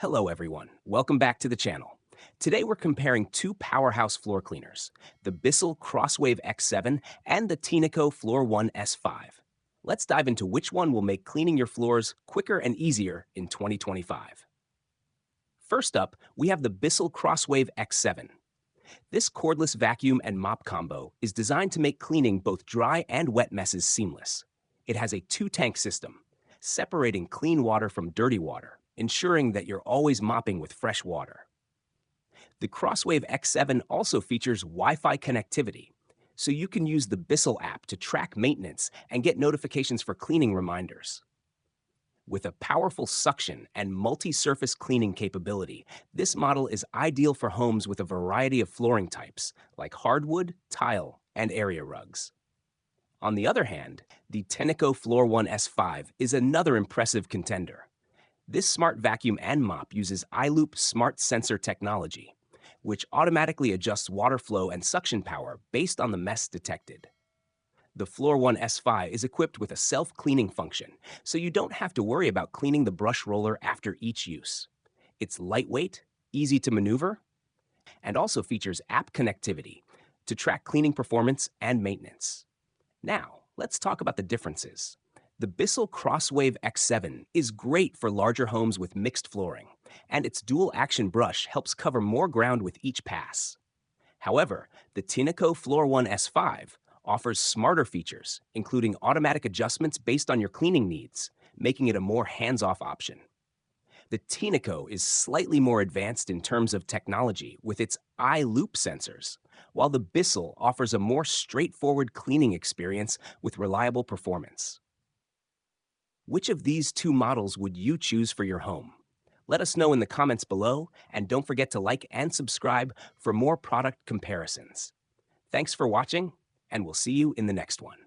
Hello everyone, welcome back to the channel. Today we're comparing two powerhouse floor cleaners, the Bissell CrossWave X7 and the Tineco Floor One S5. Let's dive into which one will make cleaning your floors quicker and easier in 2025. First up, we have the Bissell CrossWave X7. This cordless vacuum and mop combo is designed to make cleaning both dry and wet messes seamless. It has a two-tank system, separating clean water from dirty water, ensuring that you're always mopping with fresh water. The CrossWave X7 also features Wi-Fi connectivity, so you can use the Bissell app to track maintenance and get notifications for cleaning reminders. With a powerful suction and multi-surface cleaning capability, this model is ideal for homes with a variety of flooring types, like hardwood, tile, and area rugs. On the other hand, the Tineco Floor One S5 is another impressive contender. This smart vacuum and mop uses iLoop smart sensor technology, which automatically adjusts water flow and suction power based on the mess detected. The Floor One S5 is equipped with a self-cleaning function, so you don't have to worry about cleaning the brush roller after each use. It's lightweight, easy to maneuver, and also features app connectivity to track cleaning performance and maintenance. Now, let's talk about the differences. The Bissell CrossWave X7 is great for larger homes with mixed flooring, and its dual-action brush helps cover more ground with each pass. However, the Tineco Floor One S5 offers smarter features, including automatic adjustments based on your cleaning needs, making it a more hands-off option. The Tineco is slightly more advanced in terms of technology with its iLoop sensors, while the Bissell offers a more straightforward cleaning experience with reliable performance. Which of these two models would you choose for your home? Let us know in the comments below, and don't forget to like and subscribe for more product comparisons. Thanks for watching, and we'll see you in the next one.